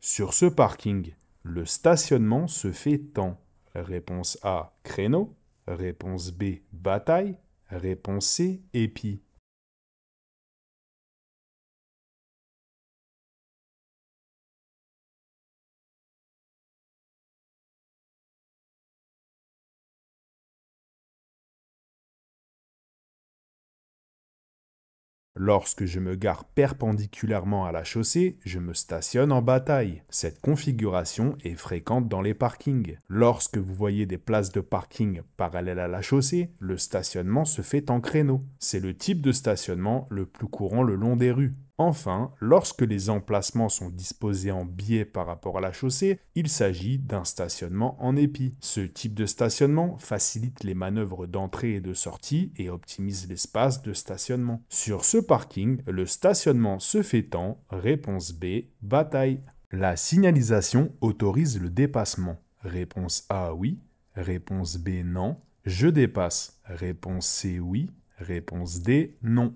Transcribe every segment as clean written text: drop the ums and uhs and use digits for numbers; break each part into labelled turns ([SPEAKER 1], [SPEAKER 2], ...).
[SPEAKER 1] Sur ce parking, le stationnement se fait temps. Réponse A, créneau. Réponse B, bataille. Réponse C, épi. Lorsque je me gare perpendiculairement à la chaussée, je me stationne en bataille. Cette configuration est fréquente dans les parkings. Lorsque vous voyez des places de parking parallèles à la chaussée, le stationnement se fait en créneau. C'est le type de stationnement le plus courant le long des rues. Enfin, lorsque les emplacements sont disposés en biais par rapport à la chaussée, il s'agit d'un stationnement en épi. Ce type de stationnement facilite les manœuvres d'entrée et de sortie et optimise l'espace de stationnement. Sur ce parking, le stationnement se fait en réponse B, bataille. La signalisation autorise le dépassement. Réponse A, oui. Réponse B, non. Je dépasse. Réponse C, oui. Réponse D, non.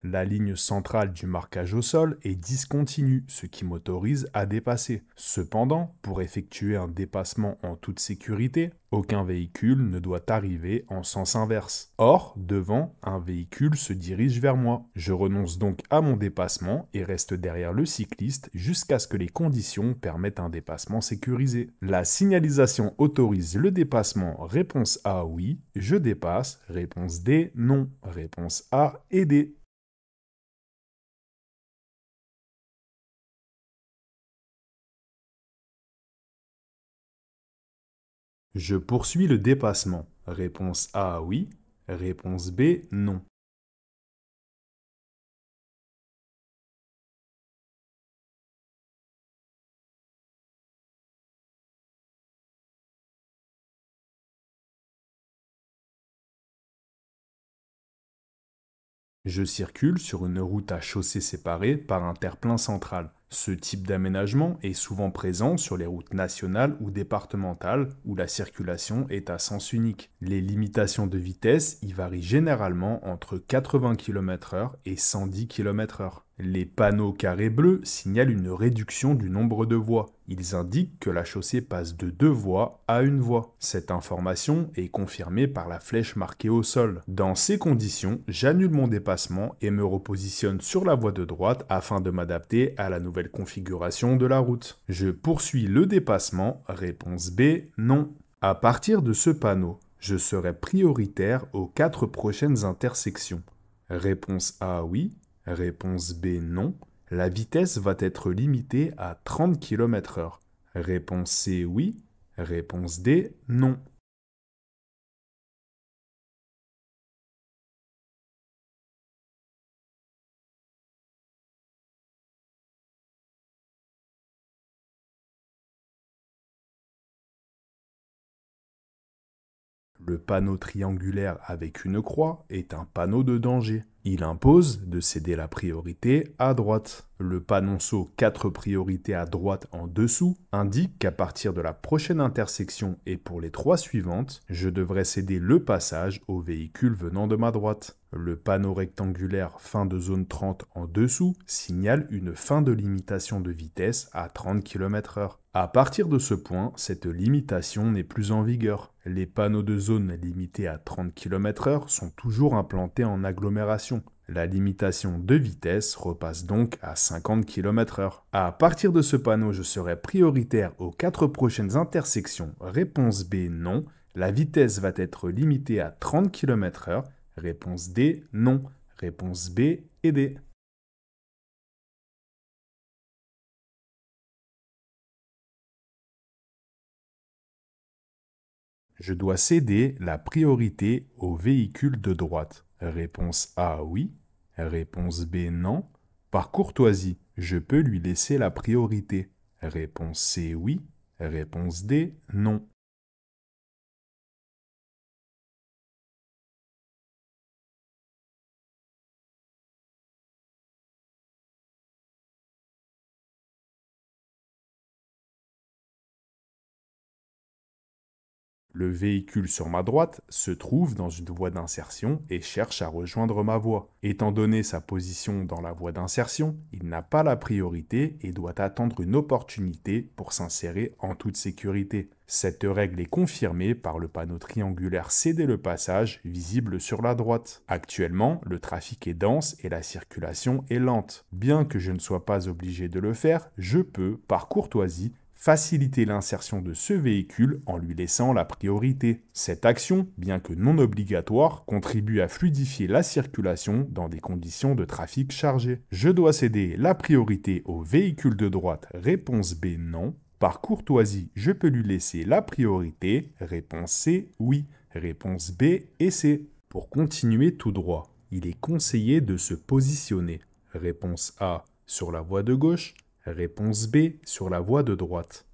[SPEAKER 1] La ligne centrale du marquage au sol est discontinue, ce qui m'autorise à dépasser. Cependant, pour effectuer un dépassement en toute sécurité, aucun véhicule ne doit arriver en sens inverse. Or, devant, un véhicule se dirige vers moi. Je renonce donc à mon dépassement et reste derrière le cycliste jusqu'à ce que les conditions permettent un dépassement sécurisé. La signalisation autorise le dépassement. Réponse A, oui. Je dépasse. Réponse D, non. Réponse A et D. Je poursuis le dépassement. Réponse A, oui. Réponse B, non. Je circule sur une route à chaussée séparée par un terre-plein central. Ce type d'aménagement est souvent présent sur les routes nationales ou départementales où la circulation est à sens unique. Les limitations de vitesse y varient généralement entre 80 km/h et 110 km/h. Les panneaux carrés bleus signalent une réduction du nombre de voies. Ils indiquent que la chaussée passe de 2 voies à une voie. Cette information est confirmée par la flèche marquée au sol. Dans ces conditions, j'annule mon dépassement et me repositionne sur la voie de droite afin de m'adapter à la nouvelle configuration de la route. Je poursuis le dépassement. Réponse B, non. À partir de ce panneau, je serai prioritaire aux 4 prochaines intersections. Réponse A, oui. Réponse B, non. La vitesse va être limitée à 30 km/h. Réponse C, oui. Réponse D, non. Le panneau triangulaire avec une croix est un panneau de danger. Il impose de céder la priorité à droite. Le panonceau 4 priorités à droite en dessous indique qu'à partir de la prochaine intersection et pour les 3 suivantes, je devrais céder le passage aux véhicules venant de ma droite. Le panneau rectangulaire fin de zone 30 en dessous signale une fin de limitation de vitesse à 30 km/h. À partir de ce point, cette limitation n'est plus en vigueur. Les panneaux de zone limités à 30 km/h sont toujours implantés en agglomération. La limitation de vitesse repasse donc à 50 km/h. À partir de ce panneau, je serai prioritaire aux 4 prochaines intersections. Réponse B, non. La vitesse va être limitée à 30 km/h. Réponse D, non. Réponse B et D. Je dois céder la priorité aux véhicules de droite. Réponse A, oui. Réponse B, non. Par courtoisie, je peux lui laisser la priorité. Réponse C, oui. Réponse D, non. Le véhicule sur ma droite se trouve dans une voie d'insertion et cherche à rejoindre ma voie. Étant donné sa position dans la voie d'insertion, il n'a pas la priorité et doit attendre une opportunité pour s'insérer en toute sécurité. Cette règle est confirmée par le panneau triangulaire Céder le passage visible sur la droite. Actuellement, le trafic est dense et la circulation est lente. Bien que je ne sois pas obligé de le faire, je peux, par courtoisie, faciliter l'insertion de ce véhicule en lui laissant la priorité. Cette action, bien que non obligatoire, contribue à fluidifier la circulation dans des conditions de trafic chargées. Je dois céder la priorité au véhicule de droite, réponse B non. Par courtoisie, je peux lui laisser la priorité, réponse C oui, réponse B et C. Pour continuer tout droit, il est conseillé de se positionner. Réponse A sur la voie de gauche, réponse B sur la voie de droite.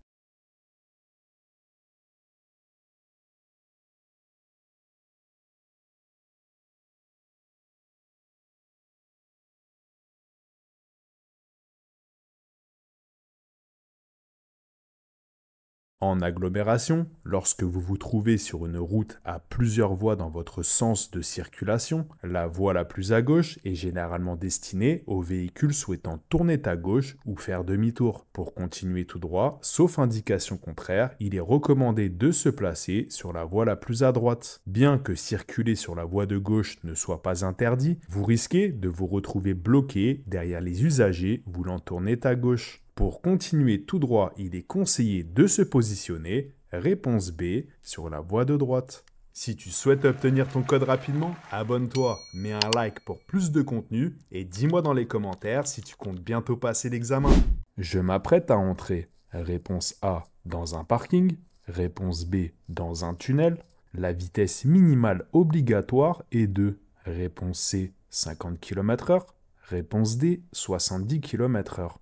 [SPEAKER 1] En agglomération, lorsque vous vous trouvez sur une route à plusieurs voies dans votre sens de circulation, la voie la plus à gauche est généralement destinée aux véhicules souhaitant tourner à gauche ou faire demi-tour. Pour continuer tout droit, sauf indication contraire, il est recommandé de se placer sur la voie la plus à droite. Bien que circuler sur la voie de gauche ne soit pas interdit, vous risquez de vous retrouver bloqué derrière les usagers voulant tourner à gauche. Pour continuer tout droit, il est conseillé de se positionner, réponse B, sur la voie de droite. Si tu souhaites obtenir ton code rapidement, abonne-toi, mets un like pour plus de contenu et dis-moi dans les commentaires si tu comptes bientôt passer l'examen. Je m'apprête à entrer. Réponse A, dans un parking. Réponse B, dans un tunnel. La vitesse minimale obligatoire est de réponse C, 50 km/h. Réponse D, 70 km/h.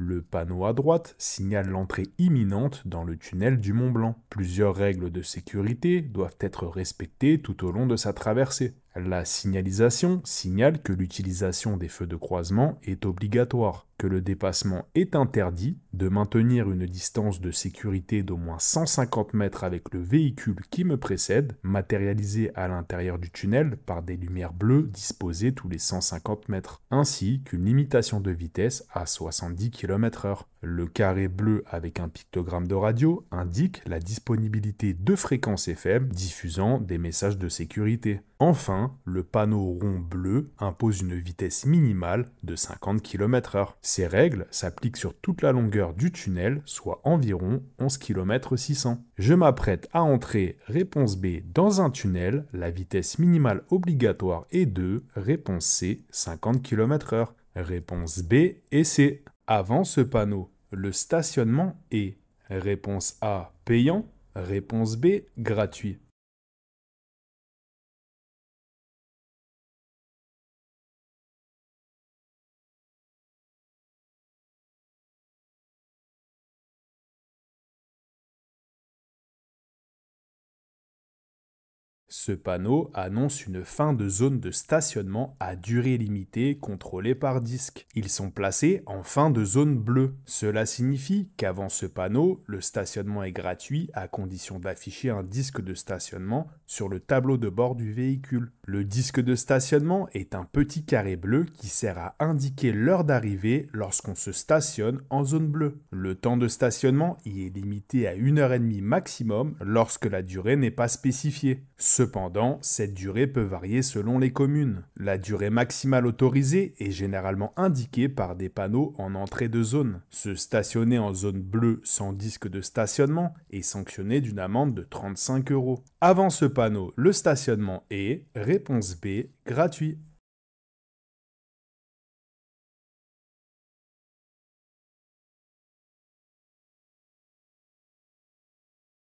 [SPEAKER 1] Le panneau à droite signale l'entrée imminente dans le tunnel du Mont Blanc. Plusieurs règles de sécurité doivent être respectées tout au long de sa traversée. La signalisation signale que l'utilisation des feux de croisement est obligatoire, que le dépassement est interdit, de maintenir une distance de sécurité d'au moins 150 mètres avec le véhicule qui me précède, matérialisé à l'intérieur du tunnel par des lumières bleues disposées tous les 150 mètres, ainsi qu'une limitation de vitesse à 70 km/h. Le carré bleu avec un pictogramme de radio indique la disponibilité de fréquences FM diffusant des messages de sécurité. Enfin, le panneau rond bleu impose une vitesse minimale de 50 km/h. Ces règles s'appliquent sur toute la longueur du tunnel, soit environ 11 km 600. Je m'apprête à entrer, réponse B, dans un tunnel. La vitesse minimale obligatoire est de, réponse C, 50 km/h. Réponse B et C. Avant ce panneau, le stationnement est réponse A, payant, réponse B, gratuit. Ce panneau annonce une fin de zone de stationnement à durée limitée contrôlée par disque. Ils sont placés en fin de zone bleue. Cela signifie qu'avant ce panneau, le stationnement est gratuit à condition d'afficher un disque de stationnement sur le tableau de bord du véhicule. Le disque de stationnement est un petit carré bleu qui sert à indiquer l'heure d'arrivée lorsqu'on se stationne en zone bleue. Le temps de stationnement y est limité à 1h30 maximum lorsque la durée n'est pas spécifiée. Cependant, cette durée peut varier selon les communes. La durée maximale autorisée est généralement indiquée par des panneaux en entrée de zone. Se stationner en zone bleue sans disque de stationnement est sanctionné d'une amende de 35 €. Avant ce panneau, le stationnement est, réponse B, gratuit.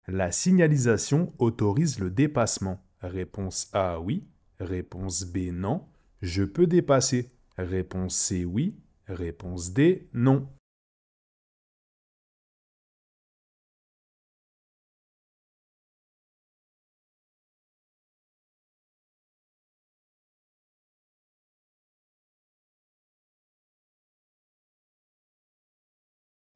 [SPEAKER 1] La signalisation autorise le dépassement. Réponse A, oui. Réponse B, non. Je peux dépasser. Réponse C, oui. Réponse D, non.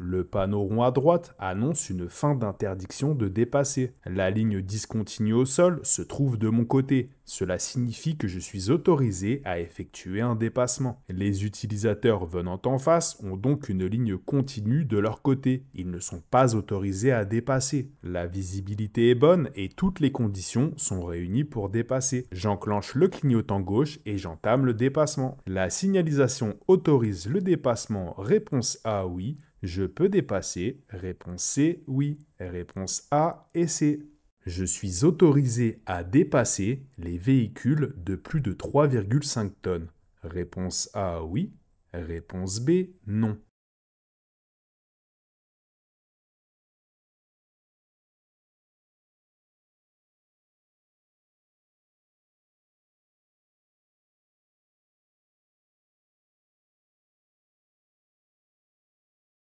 [SPEAKER 1] Le panneau rond à droite annonce une fin d'interdiction de dépasser. La ligne discontinue au sol se trouve de mon côté. Cela signifie que je suis autorisé à effectuer un dépassement. Les utilisateurs venant en face ont donc une ligne continue de leur côté. Ils ne sont pas autorisés à dépasser. La visibilité est bonne et toutes les conditions sont réunies pour dépasser. J'enclenche le clignotant gauche et j'entame le dépassement. La signalisation autorise le dépassement. Réponse A, oui. Je peux dépasser. Réponse C, oui. Réponse A et C. Je suis autorisé à dépasser les véhicules de plus de 3,5 tonnes. Réponse A, oui. Réponse B, non.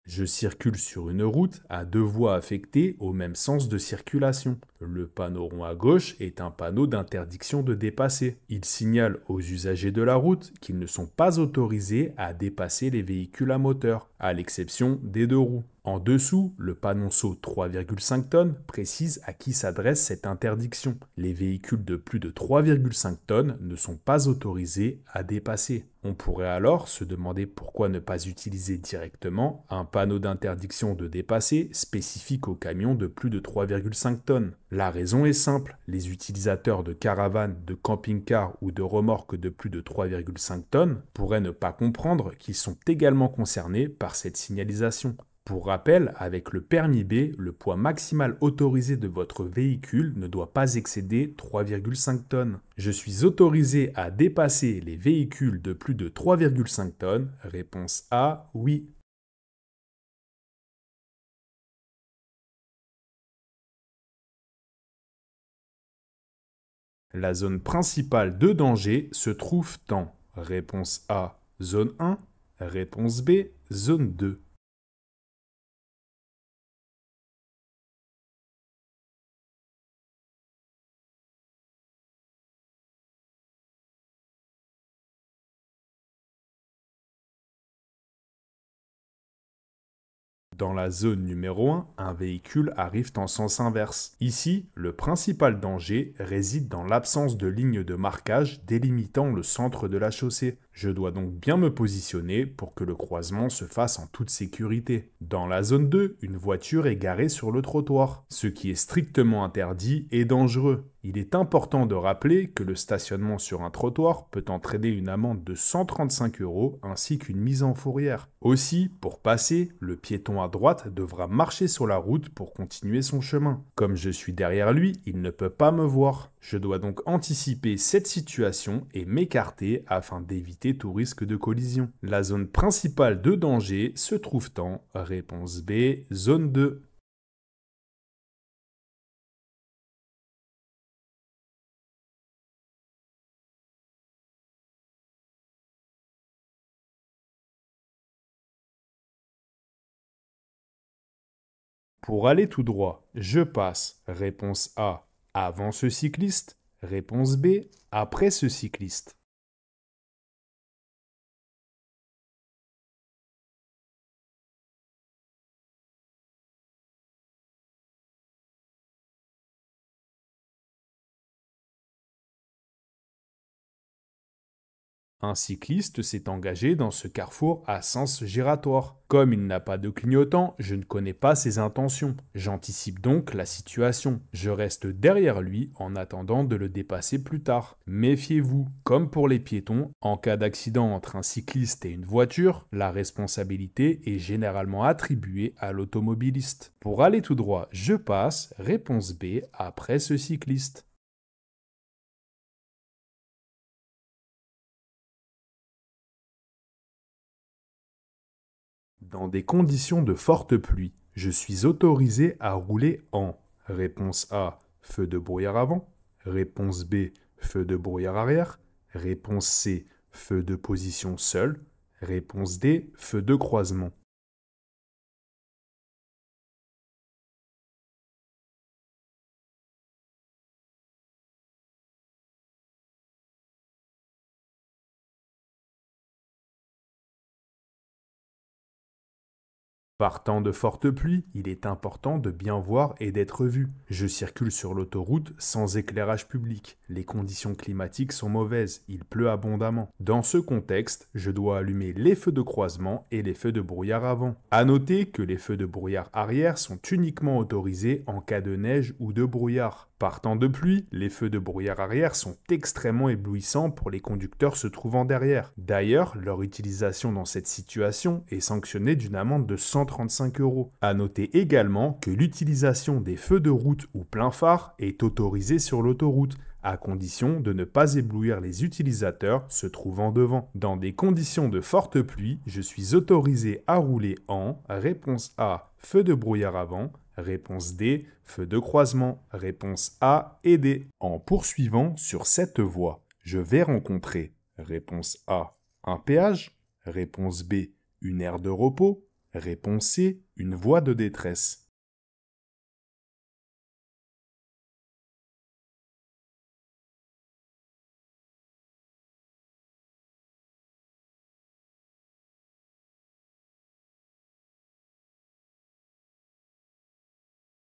[SPEAKER 1] Je circule sur une route à deux voies affectées au même sens de circulation. Le panneau rond à gauche est un panneau d'interdiction de dépasser. Il signale aux usagers de la route qu'ils ne sont pas autorisés à dépasser les véhicules à moteur, à l'exception des deux roues. En dessous, le panonceau 3,5 tonnes précise à qui s'adresse cette interdiction. Les véhicules de plus de 3,5 tonnes ne sont pas autorisés à dépasser. On pourrait alors se demander pourquoi ne pas utiliser directement un panneau d'interdiction de dépasser spécifique aux camions de plus de 3,5 tonnes. La raison est simple, les utilisateurs de caravanes, de camping-cars ou de remorques de plus de 3,5 tonnes pourraient ne pas comprendre qu'ils sont également concernés par cette signalisation. Pour rappel, avec le permis B, le poids maximal autorisé de votre véhicule ne doit pas excéder 3,5 tonnes. Je suis autorisé à dépasser les véhicules de plus de 3,5 tonnes. Réponse A, oui. La zone principale de danger se trouve en réponse A, zone 1, réponse B, zone 2. Dans la zone numéro 1, un véhicule arrive en sens inverse. Ici, le principal danger réside dans l'absence de ligne de marquage délimitant le centre de la chaussée. Je dois donc bien me positionner pour que le croisement se fasse en toute sécurité. Dans la zone 2, une voiture est garée sur le trottoir, ce qui est strictement interdit et dangereux. Il est important de rappeler que le stationnement sur un trottoir peut entraîner une amende de 135 € ainsi qu'une mise en fourrière. Aussi, pour passer, le piéton à droite devra marcher sur la route pour continuer son chemin. Comme je suis derrière lui, il ne peut pas me voir. Je dois donc anticiper cette situation et m'écarter afin d'éviter tout risque de collision. La zone principale de danger se trouve en réponse B, zone 2. Pour aller tout droit, je passe. Réponse A, avant ce cycliste. Réponse B, après ce cycliste. Un cycliste s'est engagé dans ce carrefour à sens giratoire. Comme il n'a pas de clignotant, je ne connais pas ses intentions. J'anticipe donc la situation. Je reste derrière lui en attendant de le dépasser plus tard. Méfiez-vous, comme pour les piétons, en cas d'accident entre un cycliste et une voiture, la responsabilité est généralement attribuée à l'automobiliste. Pour aller tout droit, je passe, réponse B, après ce cycliste. Dans des conditions de forte pluie, je suis autorisé à rouler en réponse A, feu de brouillard avant, réponse B, feu de brouillard arrière, réponse C, feu de position seul, réponse D, feu de croisement. Partant de fortes pluies, il est important de bien voir et d'être vu. Je circule sur l'autoroute sans éclairage public. Les conditions climatiques sont mauvaises, il pleut abondamment. Dans ce contexte, je dois allumer les feux de croisement et les feux de brouillard avant. À noter que les feux de brouillard arrière sont uniquement autorisés en cas de neige ou de brouillard. Partant de pluie, les feux de brouillard arrière sont extrêmement éblouissants pour les conducteurs se trouvant derrière. D'ailleurs, leur utilisation dans cette situation est sanctionnée d'une amende de 135 €. À noter également que l'utilisation des feux de route ou plein phare est autorisée sur l'autoroute, à condition de ne pas éblouir les utilisateurs se trouvant devant. Dans des conditions de forte pluie, je suis autorisé à rouler en réponse A, feu de brouillard avant, réponse D, feu de croisement, réponse A et D. En poursuivant sur cette voie, je vais rencontrer réponse A, un péage, réponse B, une aire de repos, réponse C, une voie de détresse.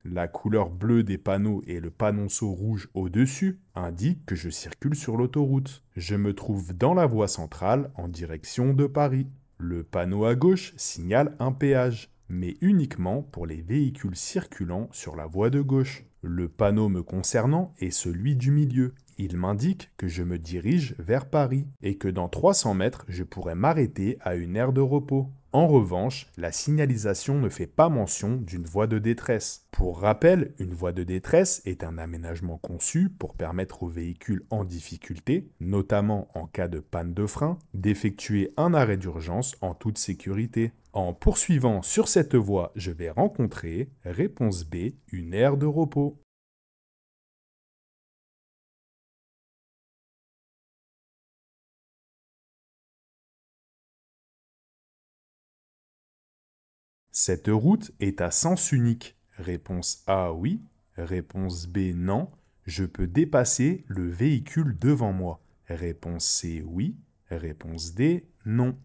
[SPEAKER 1] La couleur bleue des panneaux et le panonceau rouge au-dessus indiquent que je circule sur l'autoroute. Je me trouve dans la voie centrale en direction de Paris. Le panneau à gauche signale un péage, mais uniquement pour les véhicules circulant sur la voie de gauche. Le panneau me concernant est celui du milieu. Il m'indique que je me dirige vers Paris et que dans 300 mètres, je pourrais m'arrêter à une aire de repos. En revanche, la signalisation ne fait pas mention d'une voie de détresse. Pour rappel, une voie de détresse est un aménagement conçu pour permettre aux véhicules en difficulté, notamment en cas de panne de frein, d'effectuer un arrêt d'urgence en toute sécurité. En poursuivant sur cette voie, je vais rencontrer, réponse B, une aire de repos. Cette route est à sens unique. Réponse A, oui. Réponse B, non. Je peux dépasser le véhicule devant moi. Réponse C, oui. Réponse D, non.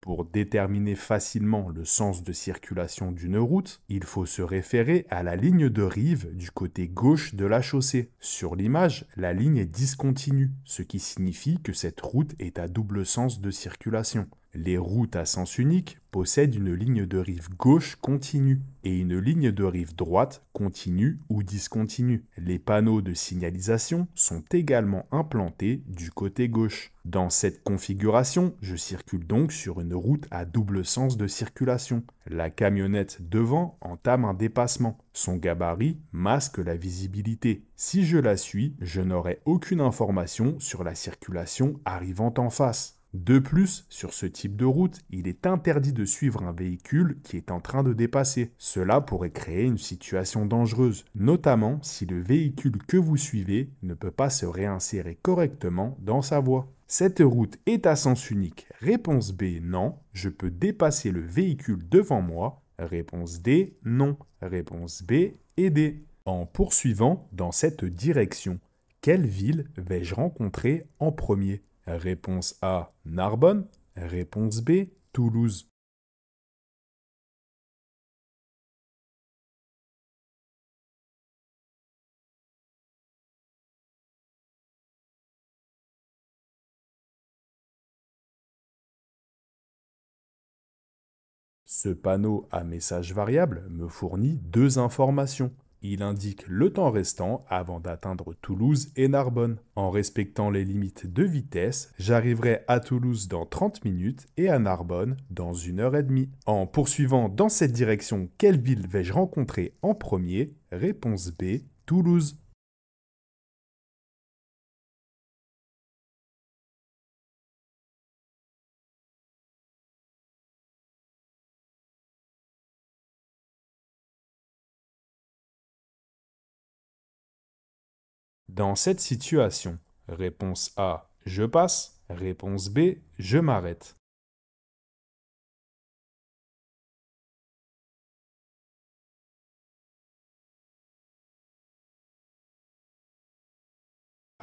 [SPEAKER 1] Pour déterminer facilement le sens de circulation d'une route, il faut se référer à la ligne de rive du côté gauche de la chaussée. Sur l'image, la ligne est discontinue, ce qui signifie que cette route est à double sens de circulation. Les routes à sens unique possèdent une ligne de rive gauche continue et une ligne de rive droite continue ou discontinue. Les panneaux de signalisation sont également implantés du côté gauche. Dans cette configuration, je circule donc sur une route à double sens de circulation. La camionnette devant entame un dépassement. Son gabarit masque la visibilité. Si je la suis, je n'aurai aucune information sur la circulation arrivant en face. De plus, sur ce type de route, il est interdit de suivre un véhicule qui est en train de dépasser. Cela pourrait créer une situation dangereuse, notamment si le véhicule que vous suivez ne peut pas se réinsérer correctement dans sa voie. Cette route est à sens unique. Réponse B, non. Je peux dépasser le véhicule devant moi. Réponse D, non. Réponse B et D. En poursuivant dans cette direction, quelle ville vais-je rencontrer en premier? Réponse A, Narbonne. Réponse B, Toulouse. Ce panneau à message variable me fournit deux informations. Il indique le temps restant avant d'atteindre Toulouse et Narbonne. En respectant les limites de vitesse, j'arriverai à Toulouse dans 30 minutes et à Narbonne dans 1 h 30. En poursuivant dans cette direction, quelle ville vais-je rencontrer en premier? Réponse B, Toulouse. Dans cette situation, réponse A, je passe. Réponse B, je m'arrête.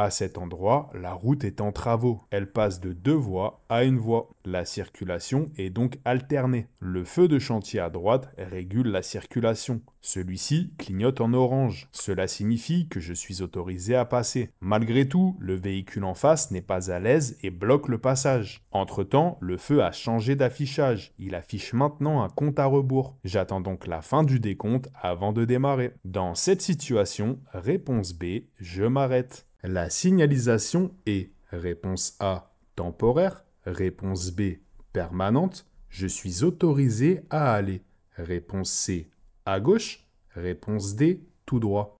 [SPEAKER 1] À cet endroit, la route est en travaux. Elle passe de 2 voies à 1 voie. La circulation est donc alternée. Le feu de chantier à droite régule la circulation. Celui-ci clignote en orange. Cela signifie que je suis autorisé à passer. Malgré tout, le véhicule en face n'est pas à l'aise et bloque le passage. Entre-temps, le feu a changé d'affichage. Il affiche maintenant un compte à rebours. J'attends donc la fin du décompte avant de démarrer. Dans cette situation, réponse B, je m'arrête. La signalisation est réponse A, temporaire, réponse B, permanente, je suis autorisé à aller. Réponse C, à gauche, réponse D, tout droit.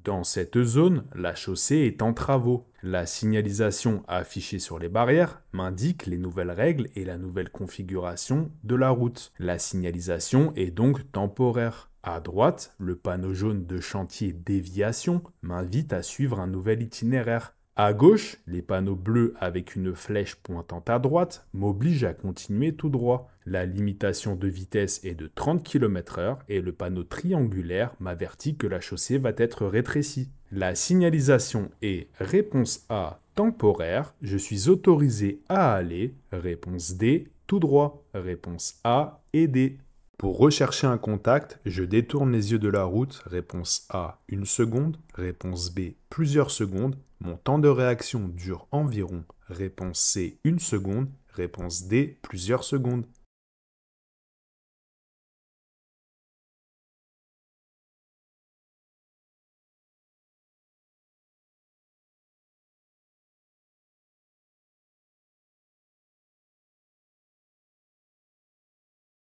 [SPEAKER 1] Dans cette zone, la chaussée est en travaux. La signalisation affichée sur les barrières m'indique les nouvelles règles et la nouvelle configuration de la route. La signalisation est donc temporaire. À droite, le panneau jaune de chantier déviation m'invite à suivre un nouvel itinéraire. À gauche, les panneaux bleus avec une flèche pointant à droite m'obligent à continuer tout droit. La limitation de vitesse est de 30 km/h et le panneau triangulaire m'avertit que la chaussée va être rétrécie. La signalisation est réponse A, temporaire, je suis autorisé à aller, réponse D, tout droit, réponse A et D. Pour rechercher un contact, je détourne les yeux de la route, réponse A, 1 seconde, réponse B, plusieurs secondes, mon temps de réaction dure environ, réponse C, 1 seconde, réponse D, plusieurs secondes.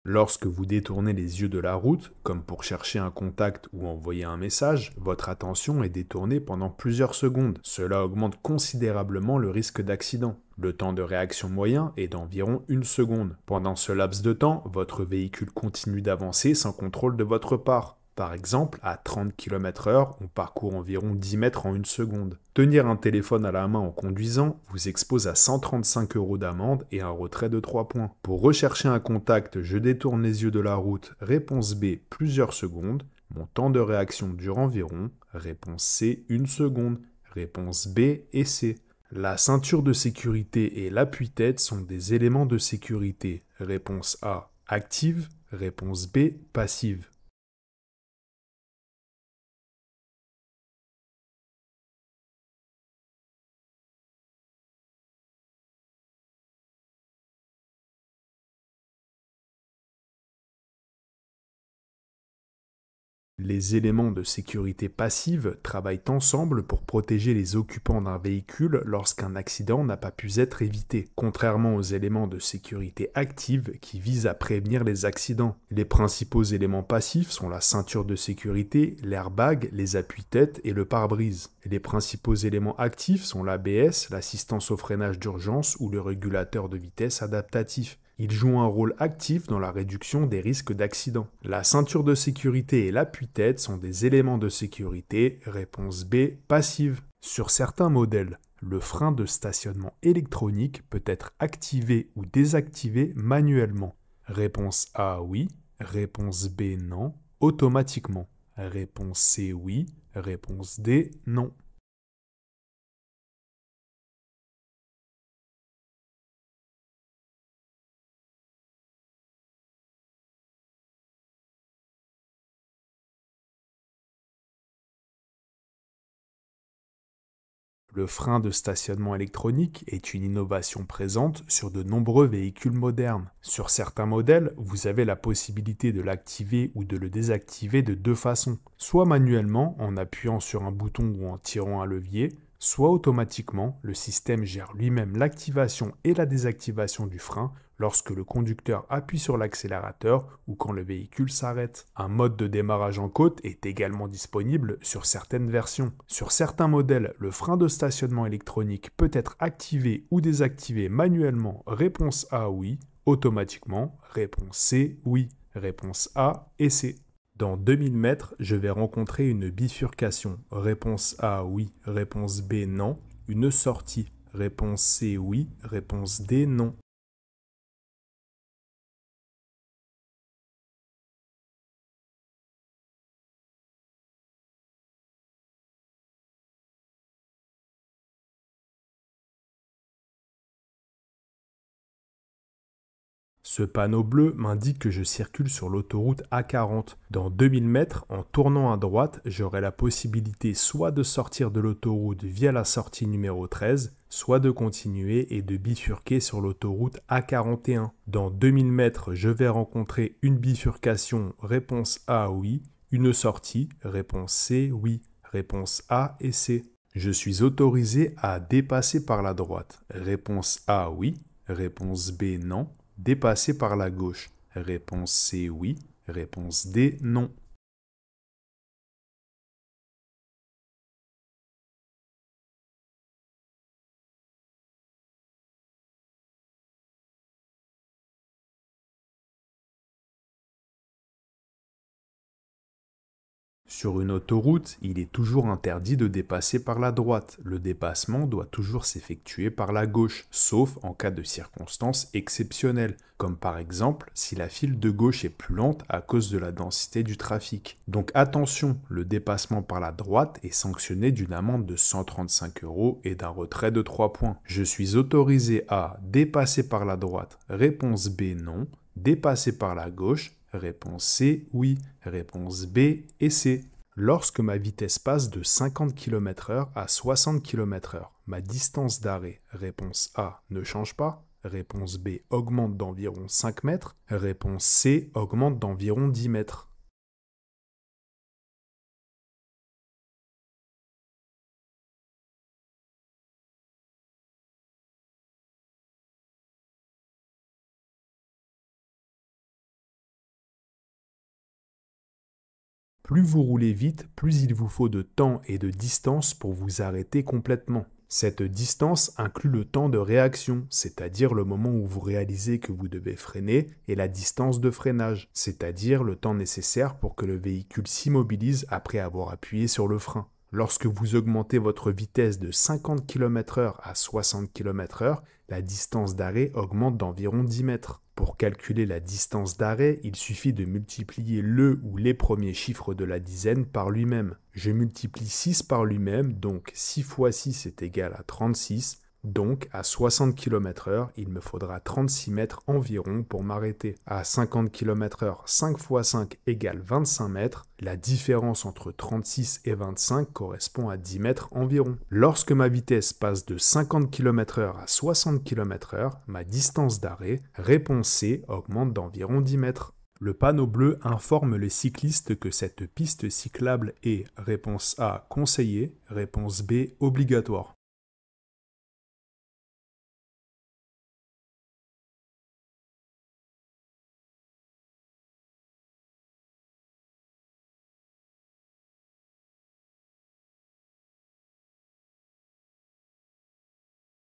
[SPEAKER 1] Lorsque vous détournez les yeux de la route, comme pour chercher un contact ou envoyer un message, votre attention est détournée pendant plusieurs secondes. Cela augmente considérablement le risque d'accident. Le temps de réaction moyen est d'environ 1 seconde. Pendant ce laps de temps, votre véhicule continue d'avancer sans contrôle de votre part. Par exemple, à 30 km/h, on parcourt environ 10 mètres en 1 seconde. Tenir un téléphone à la main en conduisant vous expose à 135 € d'amende et un retrait de 3 points. Pour rechercher un contact, je détourne les yeux de la route. Réponse B, plusieurs secondes. Mon temps de réaction dure environ. Réponse C, 1 seconde. Réponse B et C. La ceinture de sécurité et l'appui-tête sont des éléments de sécurité. Réponse A, active. Réponse B, passive. Les éléments de sécurité passive travaillent ensemble pour protéger les occupants d'un véhicule lorsqu'un accident n'a pas pu être évité, contrairement aux éléments de sécurité active qui visent à prévenir les accidents. Les principaux éléments passifs sont la ceinture de sécurité, l'airbag, les appuis-têtes et le pare-brise. Les principaux éléments actifs sont l'ABS, l'assistance au freinage d'urgence ou le régulateur de vitesse adaptatif. Ils jouent un rôle actif dans la réduction des risques d'accident. La ceinture de sécurité et l'appui-tête sont des éléments de sécurité, réponse B, passive. Sur certains modèles, le frein de stationnement électronique peut être activé ou désactivé manuellement. Réponse A, oui. Réponse B, non. Automatiquement. Réponse C, oui. Réponse D, non. Le frein de stationnement électronique est une innovation présente sur de nombreux véhicules modernes. Sur certains modèles, vous avez la possibilité de l'activer ou de le désactiver de deux façons, soit manuellement en appuyant sur un bouton ou en tirant un levier, soit automatiquement, le système gère lui-même l'activation et la désactivation du frein lorsque le conducteur appuie sur l'accélérateur ou quand le véhicule s'arrête. Un mode de démarrage en côte est également disponible sur certaines versions. Sur certains modèles, le frein de stationnement électronique peut être activé ou désactivé manuellement. Réponse A, oui. Automatiquement. Réponse C, oui. Réponse A et C. Dans 2000 mètres, je vais rencontrer une bifurcation. Réponse A, oui. Réponse B, non. Une sortie. Réponse C, oui. Réponse D, non. Ce panneau bleu m'indique que je circule sur l'autoroute A40. Dans 2000 mètres, en tournant à droite, j'aurai la possibilité soit de sortir de l'autoroute via la sortie numéro 13, soit de continuer et de bifurquer sur l'autoroute A41. Dans 2000 mètres, je vais rencontrer une bifurcation, réponse A, oui, une sortie, réponse C, oui, réponse A et C. Je suis autorisé à dépasser par la droite, réponse A, oui, réponse B, non. Dépasser par la gauche. Réponse C, oui. Réponse D, non. Sur une autoroute, il est toujours interdit de dépasser par la droite. Le dépassement doit toujours s'effectuer par la gauche, sauf en cas de circonstances exceptionnelles, comme par exemple si la file de gauche est plus lente à cause de la densité du trafic. Donc attention, le dépassement par la droite est sanctionné d'une amende de 135 € et d'un retrait de 3 points. Je suis autorisé à dépasser par la droite. Réponse B, non. Dépasser par la gauche. Réponse C, oui. Réponse B et C. Lorsque ma vitesse passe de 50 km/h à 60 km/h, ma distance d'arrêt, réponse A, ne change pas. Réponse B, augmente d'environ 5 mètres. Réponse C, augmente d'environ 10 mètres. Plus vous roulez vite, plus il vous faut de temps et de distance pour vous arrêter complètement. Cette distance inclut le temps de réaction, c'est-à-dire le moment où vous réalisez que vous devez freiner, et la distance de freinage, c'est-à-dire le temps nécessaire pour que le véhicule s'immobilise après avoir appuyé sur le frein. Lorsque vous augmentez votre vitesse de 50 km/h à 60 km/h, la distance d'arrêt augmente d'environ 10 mètres. Pour calculer la distance d'arrêt, il suffit de multiplier le ou les premiers chiffres de la dizaine par lui-même. Je multiplie 6 par lui-même, donc 6 fois 6 est égal à 36. Donc, à 60 km/h, il me faudra 36 mètres environ pour m'arrêter. À 50 km/h, 5 fois 5 égale 25 mètres. La différence entre 36 et 25 correspond à 10 mètres environ. Lorsque ma vitesse passe de 50 km/h à 60 km/h, ma distance d'arrêt, réponse C, augmente d'environ 10 mètres. Le panneau bleu informe les cyclistes que cette piste cyclable est, réponse A, conseillée, réponse B, obligatoire.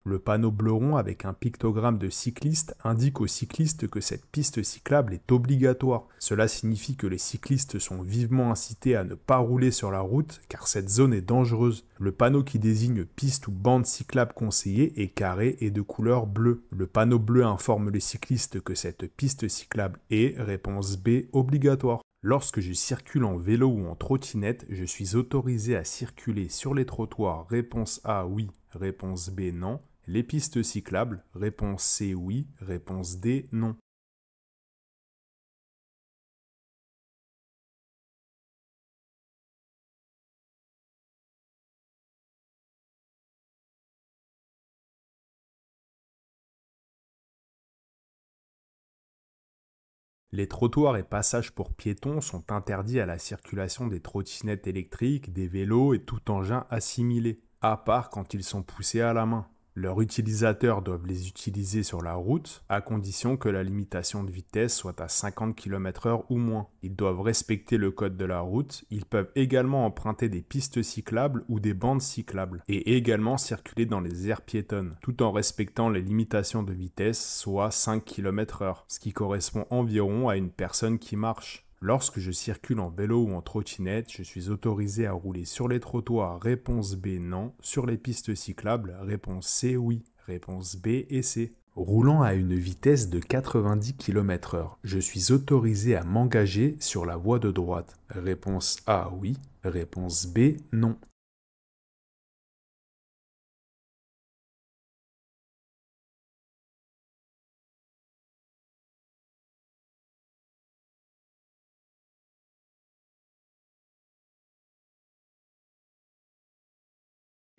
[SPEAKER 1] Le panneau bleu rond avec un pictogramme de cycliste indique aux cyclistes que cette piste cyclable est obligatoire. Cela signifie que les cyclistes sont vivement incités à ne pas rouler sur la route car cette zone est dangereuse. Le panneau qui désigne piste ou bande cyclable conseillée est carré et de couleur bleue. Le panneau bleu informe les cyclistes que cette piste cyclable est, réponse B, obligatoire. Lorsque je circule en vélo ou en trottinette, je suis autorisé à circuler sur les trottoirs, réponse A, oui, réponse B, non. Les pistes cyclables, réponse C, oui, réponse D, non. Les trottoirs et passages pour piétons sont interdits à la circulation des trottinettes électriques, des vélos et tout engin assimilé, à part quand ils sont poussés à la main. Leurs utilisateurs doivent les utiliser sur la route, à condition que la limitation de vitesse soit à 50 km/h ou moins. Ils doivent respecter le code de la route, ils peuvent également emprunter des pistes cyclables ou des bandes cyclables, et également circuler dans les aires piétonnes, tout en respectant les limitations de vitesse, soit 5 km/h, ce qui correspond environ à une personne qui marche. Lorsque je circule en vélo ou en trottinette, je suis autorisé à rouler sur les trottoirs. Réponse B, non. Sur les pistes cyclables, réponse C, oui. Réponse B et C. Roulant à une vitesse de 90 km/h, je suis autorisé à m'engager sur la voie de droite. Réponse A, oui. Réponse B, non.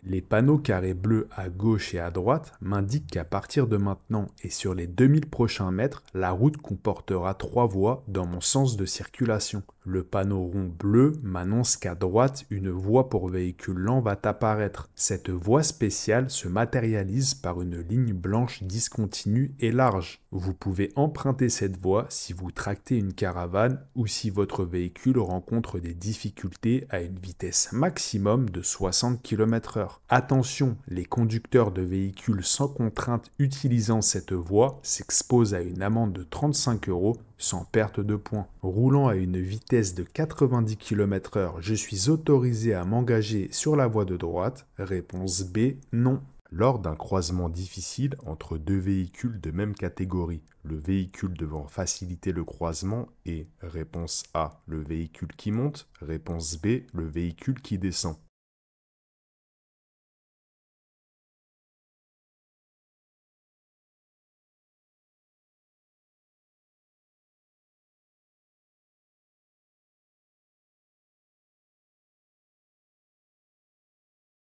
[SPEAKER 1] Les panneaux carrés bleus à gauche et à droite m'indiquent qu'à partir de maintenant et sur les 2000 prochains mètres, la route comportera 3 voies dans mon sens de circulation. Le panneau rond bleu m'annonce qu'à droite, une voie pour véhicules lents va apparaître. Cette voie spéciale se matérialise par une ligne blanche discontinue et large. Vous pouvez emprunter cette voie si vous tractez une caravane ou si votre véhicule rencontre des difficultés à une vitesse maximum de 60 km/h. Attention, les conducteurs de véhicules sans contrainte utilisant cette voie s'exposent à une amende de 35 € sans perte de points. Roulant à une vitesse de 90 km/h, je suis autorisé à m'engager sur la voie de droite. Réponse B, non. Lors d'un croisement difficile entre deux véhicules de même catégorie, le véhicule devant faciliter le croisement est réponse A, le véhicule qui monte, réponse B, le véhicule qui descend.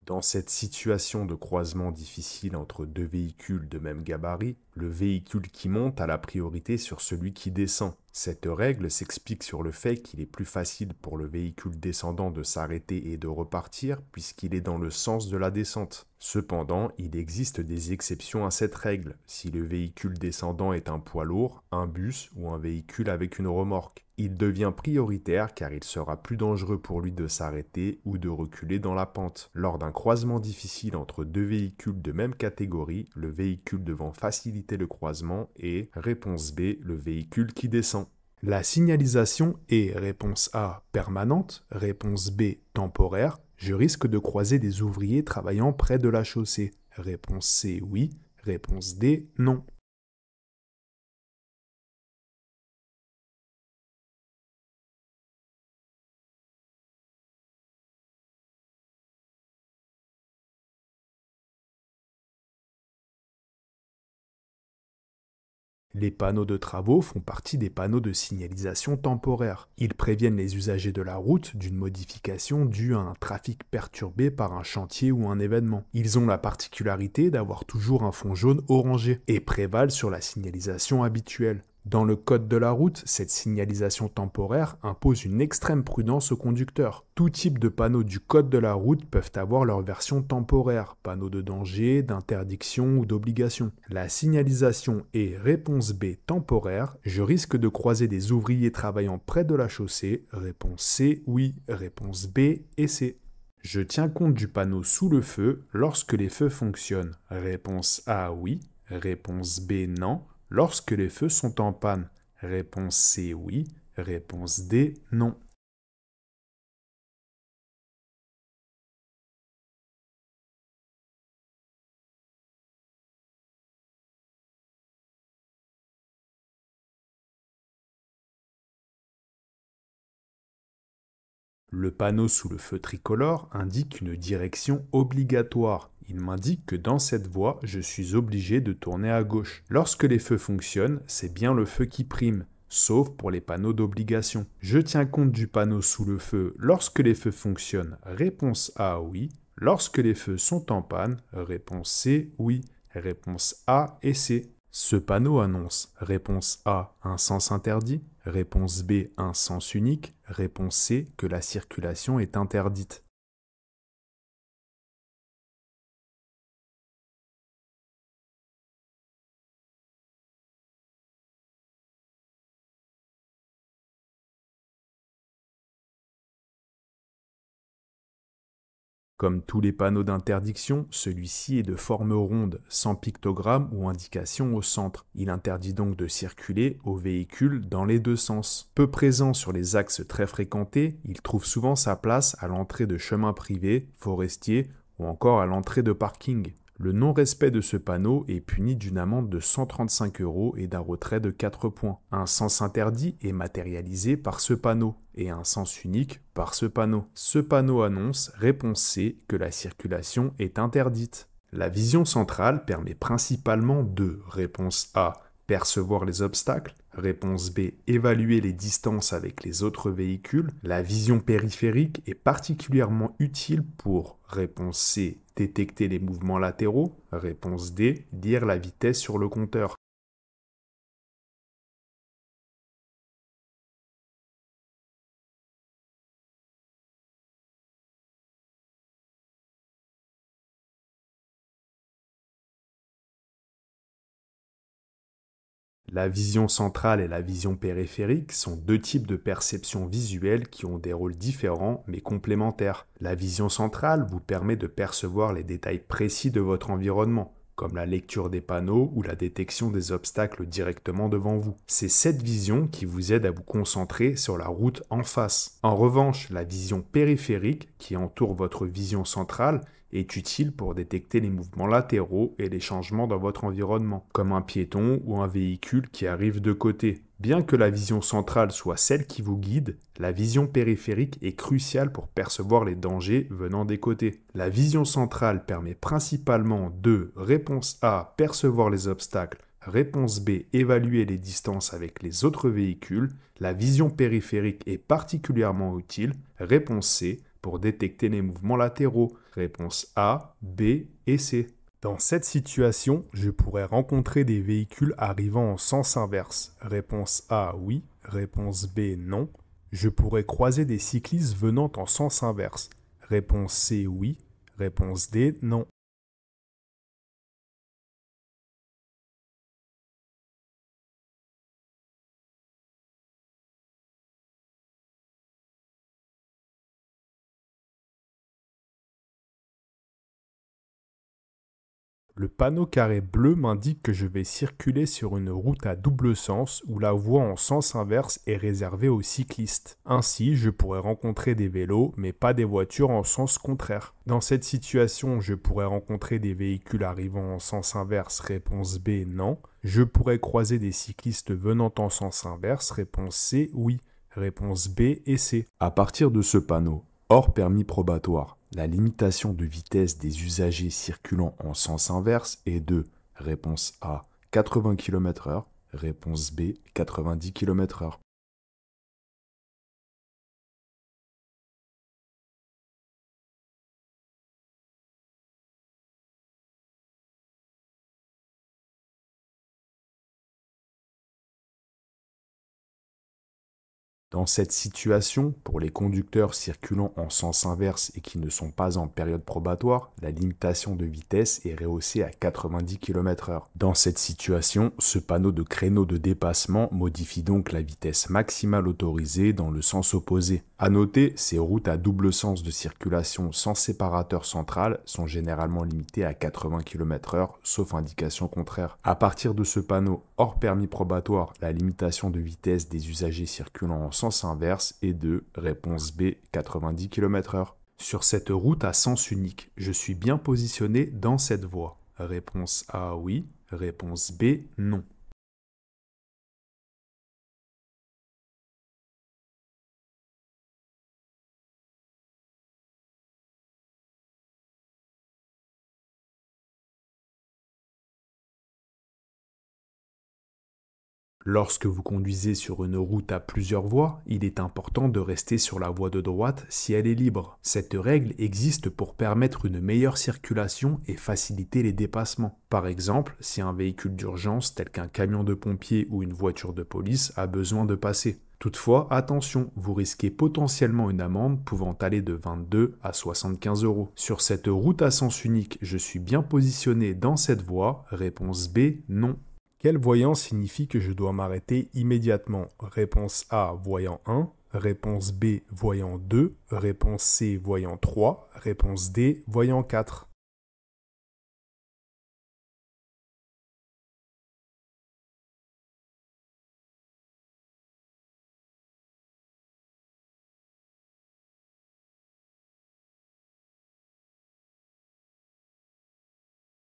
[SPEAKER 1] Dans cette situation de croisement difficile entre deux véhicules de même gabarit, le véhicule qui monte a la priorité sur celui qui descend. Cette règle s'explique sur le fait qu'il est plus facile pour le véhicule descendant de s'arrêter et de repartir puisqu'il est dans le sens de la descente. Cependant, il existe des exceptions à cette règle, si le véhicule descendant est un poids lourd, un bus ou un véhicule avec une remorque. Il devient prioritaire car il sera plus dangereux pour lui de s'arrêter ou de reculer dans la pente. Lors d'un croisement difficile entre deux véhicules de même catégorie, le véhicule devant faciliter le croisement est, réponse B, le véhicule qui descend. La signalisation est réponse A permanente, réponse B temporaire. Je risque de croiser des ouvriers travaillant près de la chaussée. Réponse C oui, réponse D non. Les panneaux de travaux font partie des panneaux de signalisation temporaire. Ils préviennent les usagers de la route d'une modification due à un trafic perturbé par un chantier ou un événement. Ils ont la particularité d'avoir toujours un fond jaune orangé et prévalent sur la signalisation habituelle. Dans le code de la route, cette signalisation temporaire impose une extrême prudence aux conducteurs. Tout type de panneaux du code de la route peuvent avoir leur version temporaire, panneaux de danger, d'interdiction ou d'obligation. La signalisation est réponse B temporaire, je risque de croiser des ouvriers travaillant près de la chaussée, réponse C oui, réponse B et C. Je tiens compte du panneau sous le feu lorsque les feux fonctionnent, réponse A oui, réponse B non. Lorsque les feux sont en panne, réponse C oui, réponse D non. Le panneau sous le feu tricolore indique une direction obligatoire. Il m'indique que dans cette voie, je suis obligé de tourner à gauche. Lorsque les feux fonctionnent, c'est bien le feu qui prime, sauf pour les panneaux d'obligation. Je tiens compte du panneau sous le feu lorsque les feux fonctionnent. Réponse A oui. Lorsque les feux sont en panne, réponse C oui. Réponse A et C. Ce panneau annonce réponse A un sens interdit, réponse B un sens unique, réponse C que la circulation est interdite. Comme tous les panneaux d'interdiction, celui-ci est de forme ronde, sans pictogramme ou indication au centre. Il interdit donc de circuler aux véhicules dans les deux sens. Peu présent sur les axes très fréquentés, il trouve souvent sa place à l'entrée de chemins privés, forestiers ou encore à l'entrée de parking. Le non-respect de ce panneau est puni d'une amende de 135 € et d'un retrait de 4 points. Un sens interdit est matérialisé par ce panneau et un sens unique par ce panneau. Ce panneau annonce, réponse C, que la circulation est interdite. La vision centrale permet principalement de, réponse A, percevoir les obstacles, réponse B, évaluer les distances avec les autres véhicules. La vision périphérique est particulièrement utile pour, réponse C, détecter les mouvements latéraux, réponse D, lire la vitesse sur le compteur. La vision centrale et la vision périphérique sont deux types de perception visuelle qui ont des rôles différents mais complémentaires. La vision centrale vous permet de percevoir les détails précis de votre environnement, comme la lecture des panneaux ou la détection des obstacles directement devant vous. C'est cette vision qui vous aide à vous concentrer sur la route en face. En revanche, la vision périphérique, qui entoure votre vision centrale, est utile pour détecter les mouvements latéraux et les changements dans votre environnement, comme un piéton ou un véhicule qui arrive de côté. Bien que la vision centrale soit celle qui vous guide, la vision périphérique est cruciale pour percevoir les dangers venant des côtés. La vision centrale permet principalement de, réponse A, percevoir les obstacles, réponse B, évaluer les distances avec les autres véhicules. La vision périphérique est particulièrement utile, réponse C, pour détecter les mouvements latéraux. Réponse A, B et C. Dans cette situation, je pourrais rencontrer des véhicules arrivant en sens inverse. Réponse A, oui. Réponse B, non. Je pourrais croiser des cyclistes venant en sens inverse. Réponse C, oui. Réponse D, non. Le panneau carré bleu m'indique que je vais circuler sur une route à double sens où la voie en sens inverse est réservée aux cyclistes. Ainsi, je pourrais rencontrer des vélos, mais pas des voitures en sens contraire. Dans cette situation, je pourrais rencontrer des véhicules arrivant en sens inverse, réponse B, non. Je pourrais croiser des cyclistes venant en sens inverse, réponse C, oui. Réponse B et C. À partir de ce panneau, hors permis probatoire, la limitation de vitesse des usagers circulant en sens inverse est de, réponse A, 80 km/h, réponse B, 90 km/h. Dans cette situation, pour les conducteurs circulant en sens inverse et qui ne sont pas en période probatoire, la limitation de vitesse est rehaussée à 90 km/h. Dans cette situation, ce panneau de créneau de dépassement modifie donc la vitesse maximale autorisée dans le sens opposé. À noter, ces routes à double sens de circulation sans séparateur central sont généralement limitées à 80 km/h, sauf indication contraire. À partir de ce panneau hors permis probatoire, la limitation de vitesse des usagers circulant en sens inverse est de, réponse B, 90 km/h. Sur cette route à sens unique, je suis bien positionné dans cette voie. Réponse A, oui. Réponse B, non. Lorsque vous conduisez sur une route à plusieurs voies, il est important de rester sur la voie de droite si elle est libre. Cette règle existe pour permettre une meilleure circulation et faciliter les dépassements. Par exemple, si un véhicule d'urgence tel qu'un camion de pompiers ou une voiture de police a besoin de passer. Toutefois, attention, vous risquez potentiellement une amende pouvant aller de 22 à 75 €. Sur cette route à sens unique, je suis bien positionné dans cette voie. Réponse B, non. Quel voyant signifie que je dois m'arrêter immédiatement? Réponse A, voyant 1. réponse B, voyant 2, réponse C, voyant 3, réponse D, voyant 4.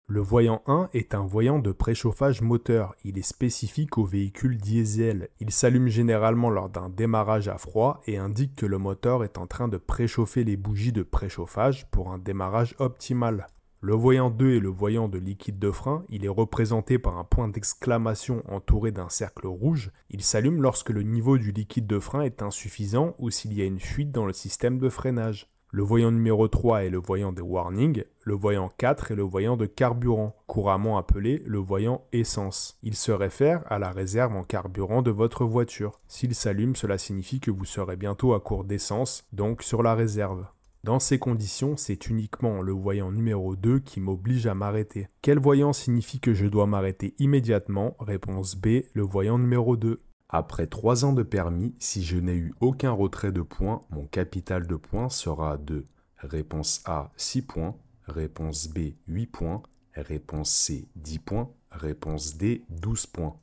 [SPEAKER 1] Le voyant 1 est un voyant de préchauffage moteur. Il est spécifique aux véhicules diesel. Il s'allume généralement lors d'un démarrage à froid et indique que le moteur est en train de préchauffer les bougies de préchauffage pour un démarrage optimal. Le voyant 2 est le voyant de liquide de frein. Il est représenté par un point d'exclamation entouré d'un cercle rouge. Il s'allume lorsque le niveau du liquide de frein est insuffisant ou s'il y a une fuite dans le système de freinage. Le voyant numéro 3 est le voyant de warning, le voyant 4 est le voyant de carburant, couramment appelé le voyant essence. Il se réfère à la réserve en carburant de votre voiture. S'il s'allume, cela signifie que vous serez bientôt à court d'essence, donc sur la réserve. Dans ces conditions, c'est uniquement le voyant numéro 2 qui m'oblige à m'arrêter. Quel voyant signifie que je dois m'arrêter immédiatement? Réponse B, le voyant numéro 2. Après 3 ans de permis, si je n'ai eu aucun retrait de points, mon capital de points sera de réponse A 6 points, réponse B 8 points, réponse C 10 points, réponse D 12 points.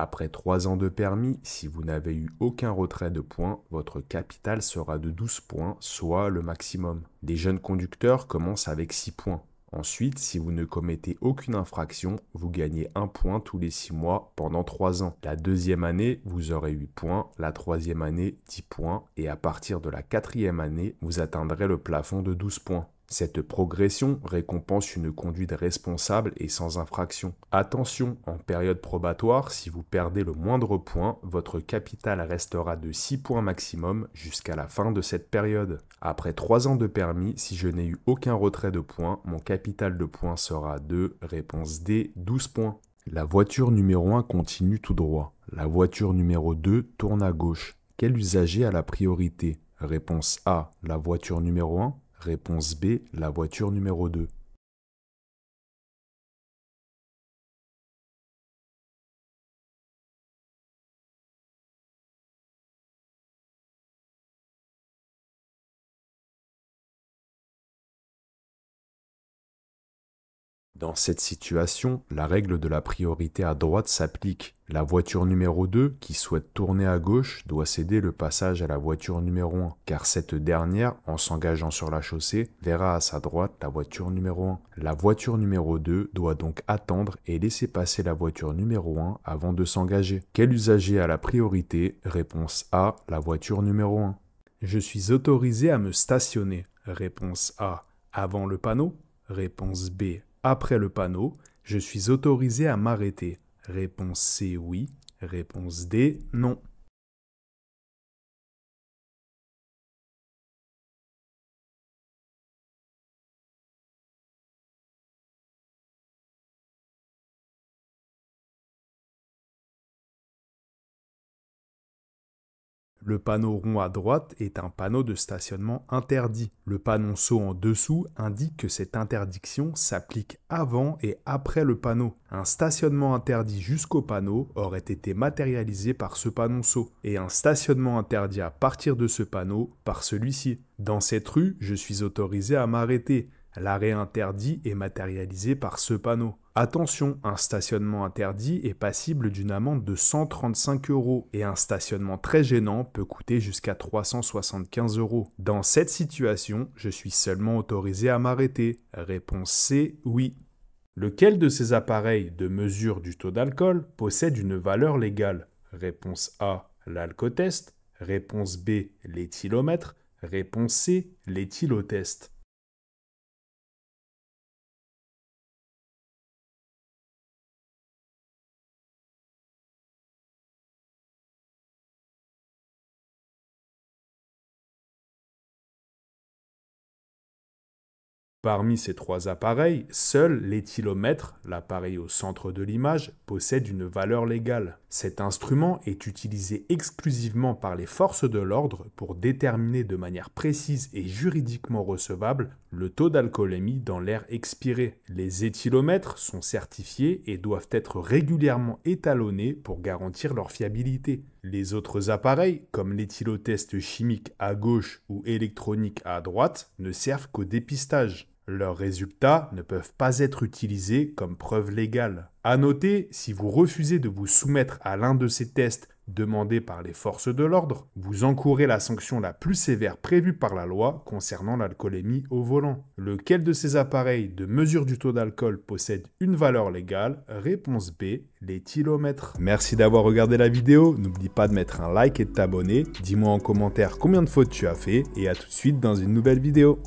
[SPEAKER 1] Après 3 ans de permis, si vous n'avez eu aucun retrait de points, votre capital sera de 12 points, soit le maximum. Les jeunes conducteurs commencent avec 6 points. Ensuite, si vous ne commettez aucune infraction, vous gagnez 1 point tous les 6 mois pendant 3 ans. La deuxième année, vous aurez 8 points, la troisième année, 10 points, et à partir de la quatrième année, vous atteindrez le plafond de 12 points. Cette progression récompense une conduite responsable et sans infraction. Attention, en période probatoire, si vous perdez le moindre point, votre capital restera de 6 points maximum jusqu'à la fin de cette période. Après 3 ans de permis, si je n'ai eu aucun retrait de points, mon capital de points sera de, réponse D, 12 points. La voiture numéro 1 continue tout droit. La voiture numéro 2 tourne à gauche. Quel usager a la priorité? Réponse A, la voiture numéro 1. Réponse B, la voiture numéro 2. Dans cette situation, la règle de la priorité à droite s'applique. La voiture numéro 2, qui souhaite tourner à gauche, doit céder le passage à la voiture numéro 1, car cette dernière, en s'engageant sur la chaussée, verra à sa droite la voiture numéro 1. La voiture numéro 2 doit donc attendre et laisser passer la voiture numéro 1 avant de s'engager. Quel usager a la priorité? Réponse A, la voiture numéro 1. Je suis autorisé à me stationner. Réponse A, avant le panneau. Réponse B, après le panneau. Je suis autorisé à m'arrêter. Réponse C, oui. Réponse D, non. Le panneau rond à droite est un panneau de stationnement interdit. Le panonceau en dessous indique que cette interdiction s'applique avant et après le panneau. Un stationnement interdit jusqu'au panneau aurait été matérialisé par ce panonceau et un stationnement interdit à partir de ce panneau par celui-ci. Dans cette rue, je suis autorisé à m'arrêter. L'arrêt interdit est matérialisé par ce panneau. Attention, un stationnement interdit est passible d'une amende de 135 € et un stationnement très gênant peut coûter jusqu'à 375 €. Dans cette situation, je suis seulement autorisé à m'arrêter. Réponse C, oui. Lequel de ces appareils de mesure du taux d'alcool possède une valeur légale? Réponse A, l'alcotest. Réponse B, l'éthylomètre. Réponse C, l'éthylotest. Parmi ces trois appareils, seul l'éthylomètre, l'appareil au centre de l'image, possède une valeur légale. Cet instrument est utilisé exclusivement par les forces de l'ordre pour déterminer de manière précise et juridiquement recevable le taux d'alcoolémie dans l'air expiré. Les éthylomètres sont certifiés et doivent être régulièrement étalonnés pour garantir leur fiabilité. Les autres appareils, comme l'éthylotest chimique à gauche ou électronique à droite, ne servent qu'au dépistage. Leurs résultats ne peuvent pas être utilisés comme preuve légale. À noter, si vous refusez de vous soumettre à l'un de ces tests demandés par les forces de l'ordre, vous encourez la sanction la plus sévère prévue par la loi concernant l'alcoolémie au volant. Lequel de ces appareils de mesure du taux d'alcool possède une valeur légale? Réponse B, l'éthylomètre. Merci d'avoir regardé la vidéo, n'oublie pas de mettre un like et de t'abonner. Dis-moi en commentaire combien de fautes tu as fait et à tout de suite dans une nouvelle vidéo.